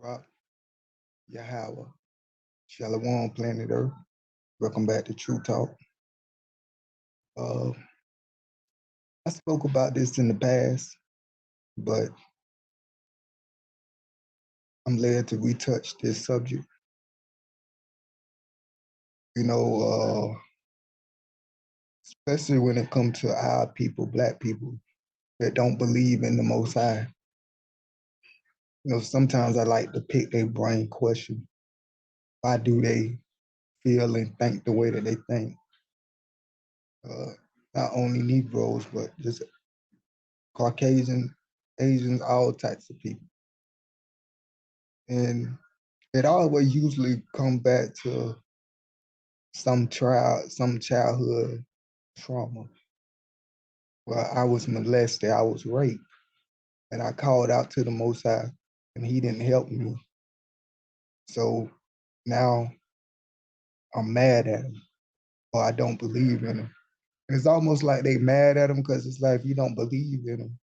Rock, Yahweh, Shalom, planet Earth. Welcome back to TRU-TALK. Uh, I spoke about this in the past, but I'm glad to retouch this subject. You know, especially when it comes to our people, Black people, that don't believe in the Most High. Sometimes I like to pick their brain question. Why do they feel and think the way that they think? Uh, Not only Negroes, but just Caucasian, Asians, all types of people. And it always usually come back to some childhood trauma. Well, I was molested, I was raped, and I called out to the Most High, and He didn't help me. So now I'm mad at Him, or I don't believe in Him. And it's almost like they mad at Him because it's like, if you don't believe in Him,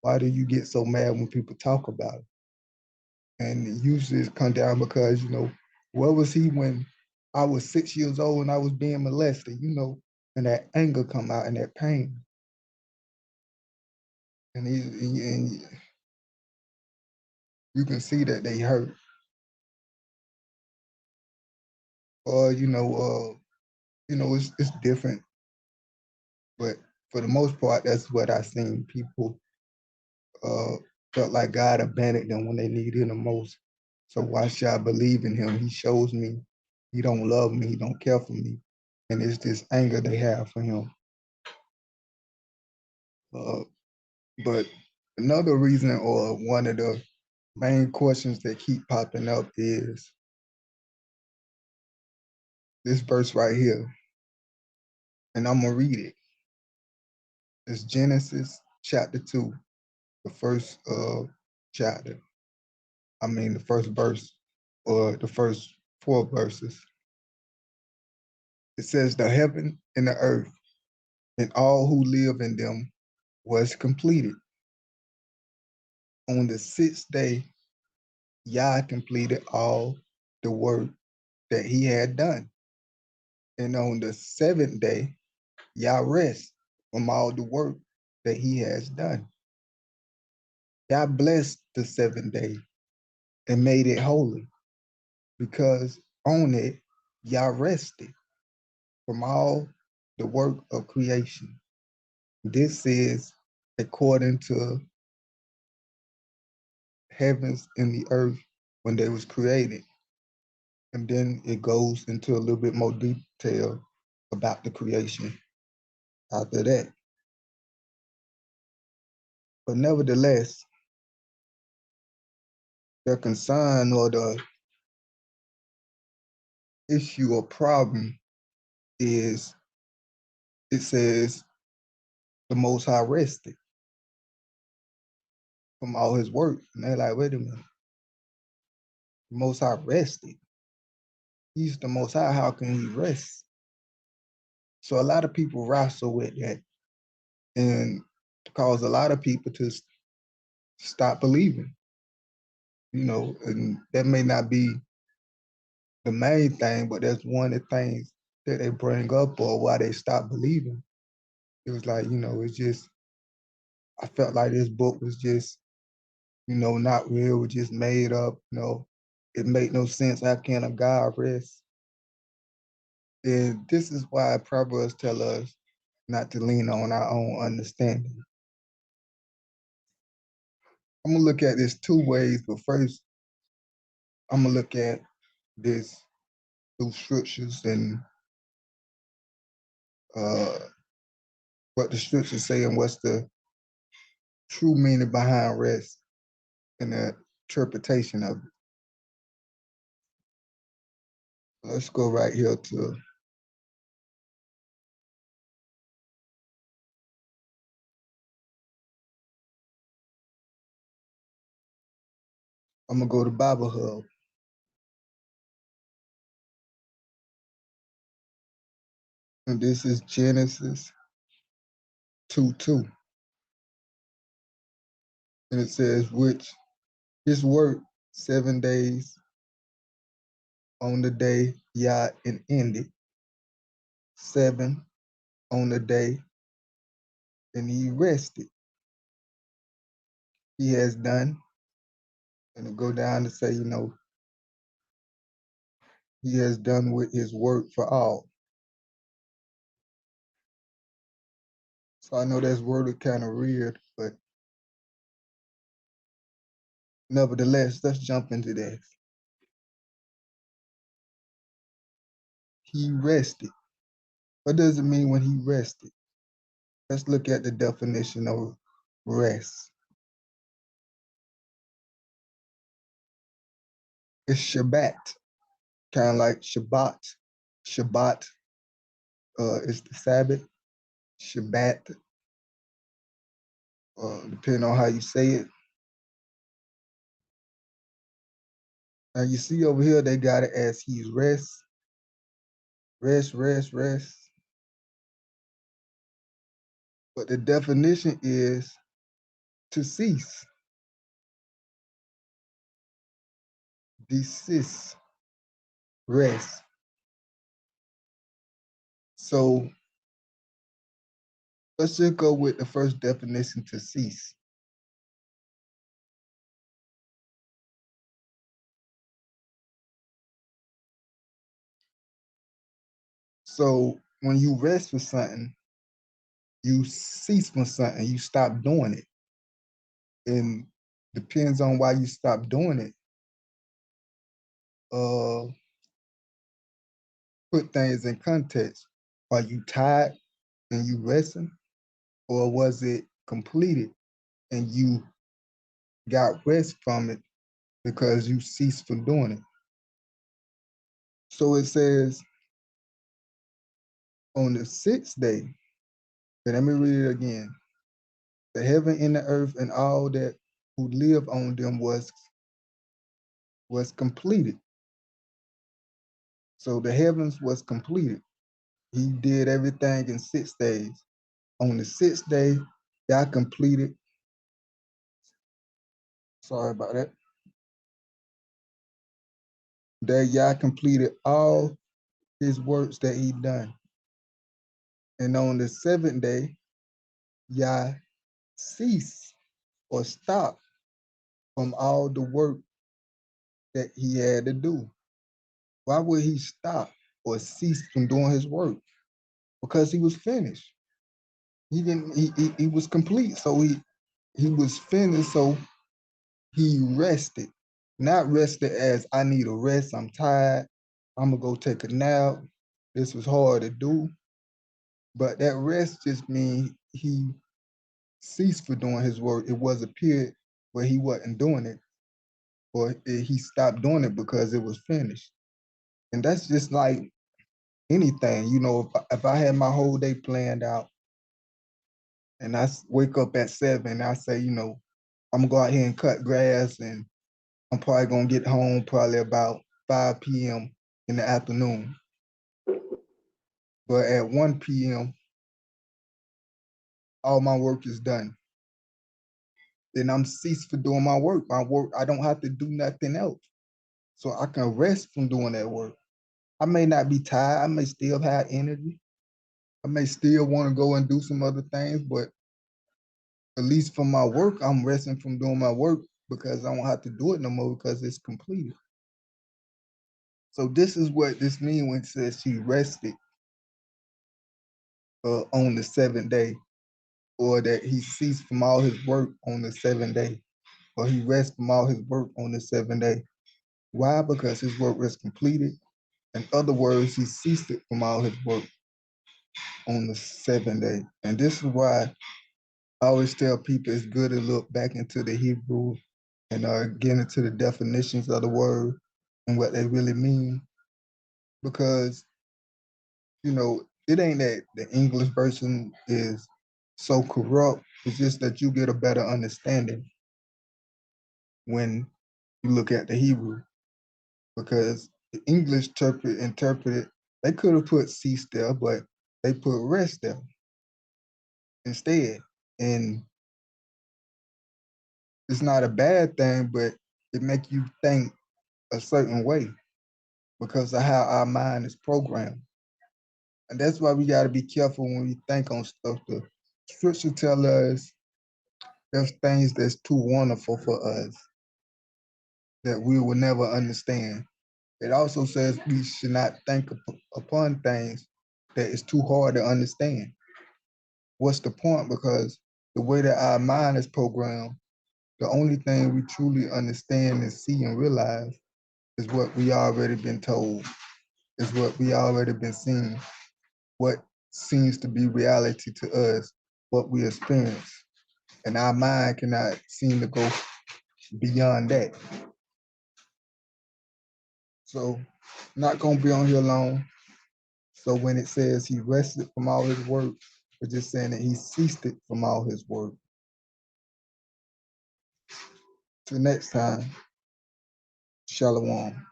why do you get so mad when people talk about it? And usually it's come down because, where was He when I was 6 years old and I was being molested, and that anger come out and that pain. And you can see that they hurt. Or, it's different. But for the most part, that's what I seen. People felt like God abandoned them when they needed Him the most. So why should I believe in Him? He shows me He don't love me, He don't care for me. And it's this anger they have for Him. But another reason, or one of the main questions that keep popping up, is this verse right here. And I'm going to read it. It's Genesis chapter 2, the first chapter. The first verse, or the first 4 verses. It says, the heaven and the earth and all who live in them was completed. On the sixth day, Yah completed all the work that He had done. And on the seventh day, Yah rest from all the work that He has done. Yah blessed the seventh day and made it holy, because on it Yah rested from all the work of creation. This is according to heavens and the earth when they was created. And then it goes into a little bit more detail about the creation after that. But nevertheless, the concern or the issue or problem is, it says the Most High rested from all His work. And they're like, wait a minute, the Most High rested. He's the Most High, how can He rest? So a lot of people wrestle with that, and cause a lot of people to stop believing, and that may not be the main thing, but that's one of the things that they bring up, or why they stop believing. It was like, it's just, I felt like this book was just, not real, it was just made up, it made no sense. How can a God rest? And this is why Proverbs tell us not to lean on our own understanding. I'm gonna look at this 2 ways, but first I'm gonna look at this through scriptures and what the scriptures say and what's the true meaning behind rest and the interpretation of it. Let's go right here to I'm gonna go to Bible Hub. And this is Genesis 2:2. And it says, which His work 7 days on the day Yah and ended, 7 on the day, and he rested. He has done, and it go down to say, he has done with his work for all. So I know that's worded kind of weird, but nevertheless, let's jump into this. He rested. What does it mean when he rested? Let's look at the definition of rest. It's Shabbat, kind of like Shabbat. Shabbat is the Sabbath. Shabbat, depending on how you say it. Now you see over here, they got it as he's rest, rest, rest, rest. But the definition is to cease, desist, rest. So let's just go with the first definition, to cease. So when you rest for something, you cease from something, you stop doing it. And depends on why you stop doing it. Put things in context. Are you tired and you resting? Or was it completed and you got rest from it because you ceased from doing it? So it says on the sixth day, and let me read it again. The heaven and the earth and all that who live on them was completed. So the heavens was completed. He did everything in 6 days. On the sixth day, Yah completed. Sorry about that. That Yah completed all his works that he done. And on the seventh day, Yah ceased or stopped from all the work that he had to do. Why would he stop or cease from doing his work? Because he was finished. He didn't. He was complete. So he was finished. So he rested. Not rested as I need a rest. I'm tired. I'm gonna go take a nap. This was hard to do. But that rest just means he ceased for doing his work. It was a period where he wasn't doing it, or he stopped doing it because it was finished. And that's just like anything, if I had my whole day planned out and I wake up at 7, I say, I'm gonna go out here and cut grass, and I'm probably gonna get home probably about 5 p.m. in the afternoon. But at 1 p.m., all my work is done. Then I'm ceased for doing my work. I don't have to do nothing else. So I can rest from doing that work. I may not be tired. I may still have energy. I may still want to go and do some other things, but at least for my work, I'm resting from doing my work because I don't have to do it no more because it's completed. So this is what this means when it says she rested on the seventh day, or that he ceased from all his work on the seventh day, or he rested from all his work on the seventh day. Why? Because his work was completed. In other words, he ceased it from all his work on the seventh day. And this is why I always tell people it's good to look back into the Hebrew and get into the definitions of the word and what they really mean. Because, it ain't that the English version is so corrupt. It's just that you get a better understanding when you look at the Hebrew. Because the English interpreted, they could have put cease there, but they put rest there instead. And it's not a bad thing, but It make you think a certain way because of how our mind is programmed. And that's why we got to be careful when we think on stuff. The scripture tell us there's things that's too wonderful for us that we will never understand. It also says we should not think upon things that is too hard to understand. What's the point? Because the way that our mind is programmed, the only thing we truly understand and see and realize is what we already been told, is what we already been seeing, what seems to be reality to us, what we experience. And our mind cannot seem to go beyond that. So, not gonna be on here long. So when it says he rested from all his work, it's just saying that he ceased it from all his work. Till next time, Shalom.